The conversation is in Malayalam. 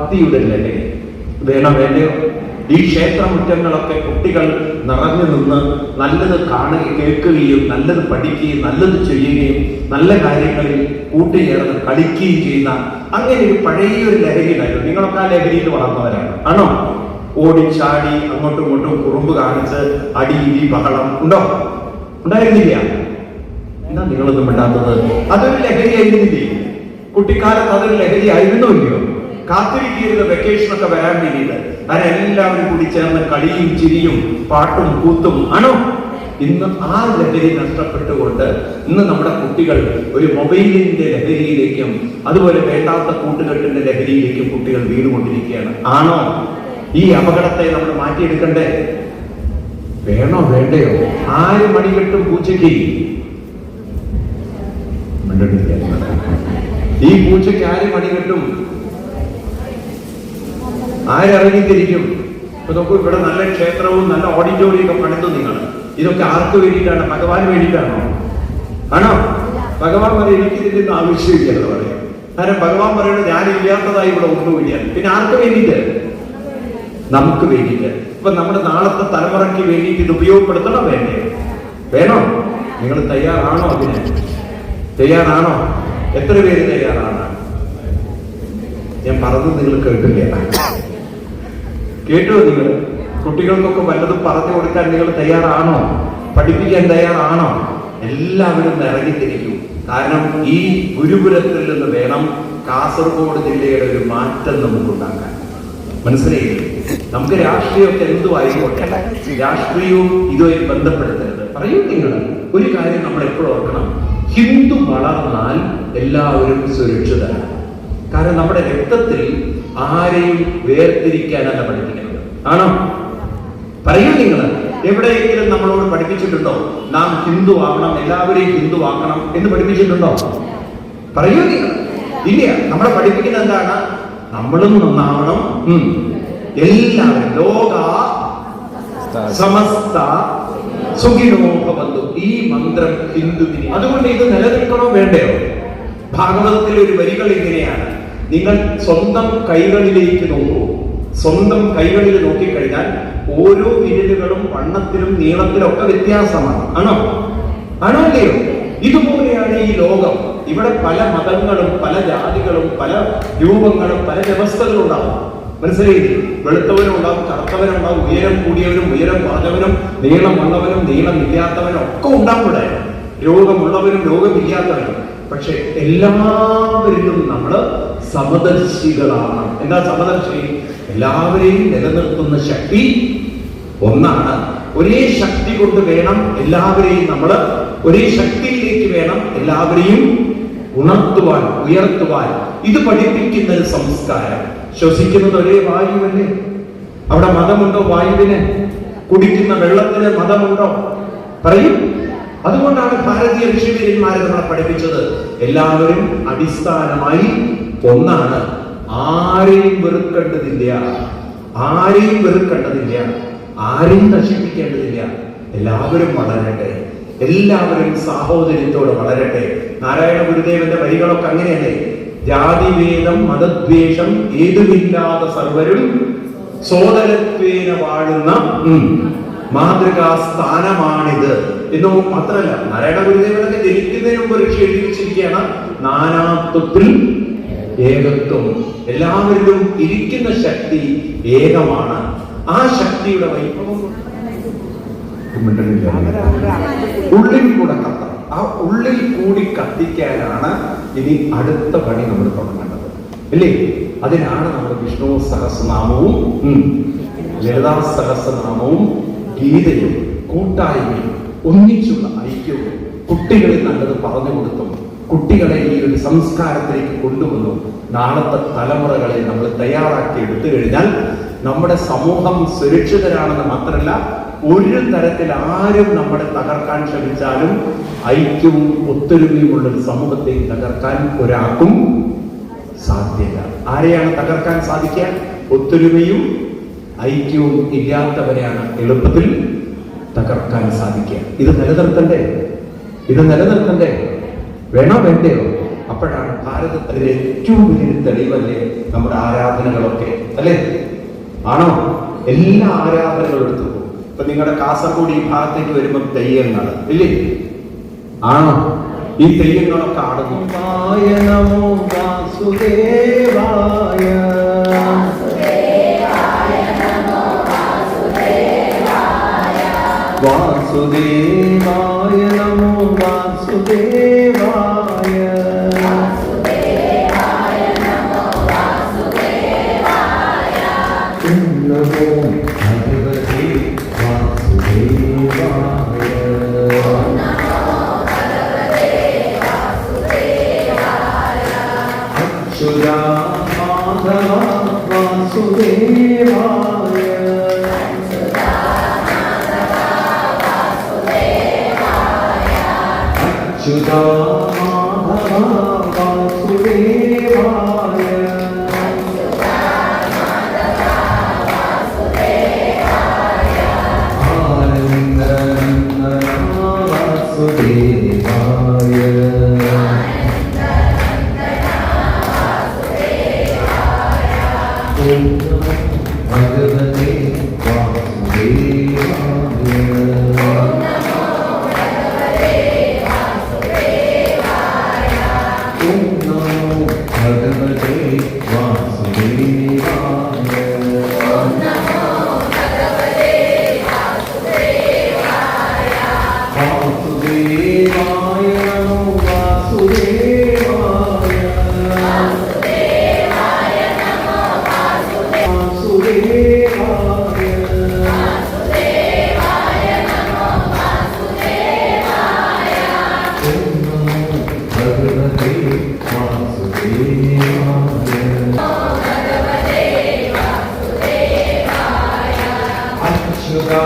ഭക്തിയുടെ ലഹരി വേണം വേണ്ടയോ? ഈ ക്ഷേത്രമുറ്റങ്ങളൊക്കെ കുട്ടികൾ നിറഞ്ഞു നിന്ന് നല്ലത് കാണുകയും കേൾക്കുകയും നല്ലത് പഠിക്കുകയും നല്ലത് ചെയ്യുകയും നല്ല കാര്യങ്ങളിൽ കൂട്ടുചേർന്ന് കളിക്കുകയും ചെയ്യുന്ന അങ്ങനെ ഒരു പഴയൊരു ലഹരിയിലായിരുന്നു. നിങ്ങളൊക്കെ ആ ലഹരിയിൽ വളർന്നവരാണ്, ആണോ? ഓടിച്ചാടി അങ്ങോട്ടും ഇങ്ങോട്ടും കുറുമ്പ് കാണിച്ച് അടി ഇടി ബഹളം ഉണ്ടോ? ഉണ്ടായിരുന്നില്ല? എന്താ നിങ്ങളൊന്നും മിണ്ടാത്തത്? അതൊരു ലഹരി ആയിരുന്നില്ലേ? കുട്ടിക്കാലത്ത് അതൊരു ലഹരി ആയിരുന്നില്ലയോ? കാത്തിരിക്കുന്ന വെക്കേഷനൊക്കെ വരാൻ വേണ്ടിയിട്ട് അവരെല്ലാവരും കൂടി ചേർന്ന് കളിയും ചിരിയും പാട്ടും കൂത്തും ആണോ? ഇന്ന് ആ ലഹരി നഷ്ടപ്പെട്ടുകൊണ്ട് ഇന്ന് നമ്മുടെ കുട്ടികൾ ഒരു മൊബൈലിന്റെ ലഹരിയിലേക്കും അതുപോലെ വേണ്ടാത്ത കൂട്ടുകെട്ടിന്റെ ലഹരിയിലേക്കും കുട്ടികൾ വീണുകൊണ്ടിരിക്കുകയാണ്, ആണോ? ഈ അപകടത്തെ നമ്മൾ മാറ്റിയെടുക്കണ്ടേ? വേണോ വേണ്ടയോ? 6 മണി കെട്ടും പൂച്ചയ്ക്ക് ഈ പൂച്ചയ്ക്ക് 6 മണി കെട്ടും ആരിറങ്ങിത്തിരിക്കും? ഇപ്പൊ നോക്കൂ, ഇവിടെ നല്ല ക്ഷേത്രവും നല്ല ഓഡിറ്റോറിയം ഒക്കെ പണിതു നിങ്ങൾ. ഇതൊക്കെ ആർക്ക് വേണ്ടിയിട്ടാണ്? ഭഗവാൻ വേണ്ടിയിട്ടാണോ? ആണോ? ഭഗവാൻ പറയും എനിക്ക് ഇതിന്റെ ആവശ്യമില്ല എന്ന് പറയാം. കാരണം ഭഗവാൻ പറയുന്നത് ഞാനില്ലാത്തതായി ഇവിടെ ഒന്നുമില്ല. പിന്നെ ആർക്ക് വേണ്ടിയിട്ട്? നമുക്ക് വേണ്ടിയിട്ട്. ഇപ്പൊ നമ്മുടെ നാളത്തെ തലമുറയ്ക്ക് വേണ്ടിയിട്ട് ഇത് ഉപയോഗപ്പെടുത്തണം വേണ്ടേ? വേണോ? നിങ്ങൾ തയ്യാറാണോ? അതിന് തയ്യാറാണോ? എത്ര പേര് തയ്യാറാണ്? ഞാൻ പറഞ്ഞത് നിങ്ങൾ കേട്ടില്ല? കേട്ടോ? നിങ്ങൾ കുട്ടികൾക്കൊക്കെ വല്ലതും പറഞ്ഞു കൊടുക്കാൻ നിങ്ങൾ തയ്യാറാണോ? പഠിപ്പിക്കാൻ തയ്യാറാണോ? എല്ലാവരും ഇറങ്ങിത്തിരിക്കും. കാരണം ഈ ഗുരുകുലത്തിൽ നിന്ന് വേണം കാസർഗോഡ് ജില്ലയുടെ ഒരു മാറ്റം നമുക്കുണ്ടാക്കാൻ. മനസ്സിലായില്ലേ? നമുക്ക് രാഷ്ട്രീയമൊക്കെ എന്തും ആയിക്കോട്ടെ, രാഷ്ട്രീയവും ഇതുമായി ബന്ധപ്പെടുത്തരുത്. പറയൂ നിങ്ങൾ ഒരു കാര്യം നമ്മൾ എപ്പോഴും ഓർക്കണം, ഹിന്ദു വളർന്നാൽ എല്ലാവരും സുരക്ഷിതരാണ്. കാരണം നമ്മുടെ രക്തത്തിൽ ആരെയും വേർതിരിക്കാനല്ല പഠിപ്പിക്കുന്നത്, ആണോ? പറയൂ നിങ്ങൾ എവിടെയെങ്കിലും നമ്മളോട് പഠിപ്പിച്ചിട്ടുണ്ടോ നാം ഹിന്ദു ആവണം, എല്ലാവരെയും ഹിന്ദു ആക്കണം എന്ന് പഠിപ്പിച്ചിട്ടുണ്ടോ? പറയൂ നിങ്ങൾ. ഇല്ല. നമ്മളെ പഠിപ്പിക്കുന്നത് എന്താണ്? നമ്മളും നന്നാവണം, എല്ലാവരും ലോക സമസ്ത സുഖിനോ ഭവന്തു. ഈ മന്ത്രം ഹിന്ദുവിന്. അതുകൊണ്ട് ഇത് നിലനിൽക്കണോ വേണ്ടയോ? ഭാഗവതത്തിൽ ഒരു വരികൾ ഇങ്ങനെയാണ്, നിങ്ങൾ സ്വന്തം കൈകളിലേക്ക് നോക്കൂ. സ്വന്തം കൈകളിൽ നോക്കിക്കഴിഞ്ഞാൽ ഓരോ വിരലുകളും വണ്ണത്തിലും നീളത്തിലും ഒക്കെ വ്യത്യാസമാണ്, ആണോ? ആണോ അല്ലയോ? ഇതുപോലെയാണ് ഈ ലോകം. ഇവിടെ പല മതങ്ങളും പല ജാതികളും പല രൂപങ്ങളും പല വ്യവസ്ഥകളും ഉണ്ടാവും. മനസ്സിലായില്ലേ? വെളുത്തവനും ഉണ്ടാവും, കറുത്തവനും ഉണ്ടാവും, ഉയരം കൂടിയവനും ഉയരം കുറഞ്ഞവനും, നീളമുള്ളവനും നീളമില്ലാത്തവനും ഒക്കെ ഉണ്ടാവും ഇവിടെ. രോഗമുള്ളവനും രോഗമില്ലാത്തവനും. പക്ഷെ എല്ലാവരിലും നമ്മൾ സമദർശികളാണ്. എന്താ സമദർശി? എല്ലാവരെയും നിലനിർത്തുന്ന ശക്തി ഒന്നാണ്. ഒരേ ശക്തി കൊണ്ട് വേണം എല്ലാവരെയും നമ്മൾ, ഒരേ ശക്തിയിലേക്ക് വേണം എല്ലാവരെയും ഉണർത്തുവാൻ, ഉയർത്തുവാൻ. ഇത് പഠിപ്പിക്കുന്ന ഒരു സംസ്കാരം. ശ്വസിക്കുന്നത് ഒരേ വായുവല്ലേ? അവിടെ മതമുണ്ടോ വായുവിന്? കുടിക്കുന്ന വെള്ളത്തിന് മതമുണ്ടോ? പറയും. അതുകൊണ്ടാണ് ഭാരതീയ ഋഷിവര്യന്മാരെ നമ്മളെ പഠിപ്പിച്ചത് എല്ലാവരും അടിസ്ഥാനമായി ഒന്നാണ്. ആരെയും വെറുക്കേണ്ടതില്ല, ആരെയും വെറുക്കേണ്ടതില്ല, ആരെയും നശിപ്പിക്കേണ്ടതില്ല. എല്ലാവരും വളരട്ടെ, എല്ലാവരും സാഹോദര്യത്തോടെ വളരട്ടെ. നാരായണ ഗുരുദേവന്റെ വരികളൊക്കെ അങ്ങനെയല്ലേ? ജാതിഭേദം മതദ്വേഷം ഏതുമില്ലാതെ സർവരും സോദരത്വേന വാഴുന്ന മാതൃകാ സ്ഥാനമാണിത് എന്ന് മാത്രമല്ല, നാരായണ ഗുരുദേവനൊക്കെ ജനിക്കുന്നതിന് മുമ്പ് ഋഷി എഴുതി വെച്ചിരിക്കുകയാണ് നാനാത്വത്തിൽ ഏകത്വം. എല്ലാവരിലും ഇരിക്കുന്ന ശക്തി ഏകമാണ്. ആ ശക്തിയുടെ വൈഭവം ഉള്ളിൽ കൂടെ കത്തണം. ആ ഉള്ളിൽ കൂടി കത്തിക്കാനാണ് ഇനി അടുത്ത പണി നമ്മൾ തുടങ്ങേണ്ടത്, അല്ലേ? അതിനാണ് നമ്മൾ വിഷ്ണു സഹസ്രനാമവും ലളിതാ സഹസ്രനാമവും ഗീതയും കൂട്ടായ്മയും ഒന്നിച്ചുള്ള ഐക്യവും കുട്ടികളിൽ നല്ലത് പറഞ്ഞു കൊടുത്തും കുട്ടികളെ ഈ ഒരു സംസ്കാരത്തിലേക്ക് കൊണ്ടുവന്നു നാളത്തെ തലമുറകളെ നമ്മൾ തയ്യാറാക്കി എടുത്തു കഴിഞ്ഞാൽ നമ്മുടെ സമൂഹം സുരക്ഷിതരാണെന്ന് മാത്രമല്ല, ഒരു തരത്തിൽ ആരും നമ്മളെ തകർക്കാൻ ശ്രമിച്ചാലും ഐക്യവും ഒത്തൊരുമയുമുള്ള ഒരു സമൂഹത്തെ തകർക്കാൻ ഒരാൾക്കും സാധ്യത. ആരെയാണ് തകർക്കാൻ സാധിക്കുക? ഒത്തൊരുമയും ഐക്യവും ഇല്ലാത്തവരെയാണ് എളുപ്പത്തിൽ തകർക്കാൻ സാധിക്കുക. ഇത് നിലനിർത്തണ്ടേ? ഇത് നിലനിർത്തണ്ടേ? വേണോ വേണ്ടയോ? അപ്പോഴാണ് ഭാരതത്തിന്റെ ഏറ്റവും വലിയ തെളിവല്ലേ നമ്മുടെ ആരാധനകളൊക്കെ, അല്ലേ? ആണോ? എല്ലാ ആരാധനകളും എടുത്തു. ഇപ്പൊ നിങ്ങളുടെ കാസർഗോഡ് ഈ ഭാഗത്തേക്ക് വരുമ്പോൾ തെയ്യങ്ങൾ ഇല്ലേ? ആണോ? ഈ തെയ്യങ്ങളൊക്കെ ആടുന്നു. നമോ വാസുദേവായ, വാസുദേവായ നമോ വാസുദേവായ, നമോ ഭഗവതേ വാസുദേവായ, അച്യുതാ മാധവ വാസുദേവായ, അച്യുതാ മാധവ വാസുദേവായ, ആനന്ദനന്ദന വാസുദേവായ, ഭഗവതേ വാസുദേവായ, ഭഗവതേ വാസുദേവായ, വാസുദേവായ നമോ വാസുദേവായ, ഭഗവതേ വാസുദേവായ, അച്യുതാ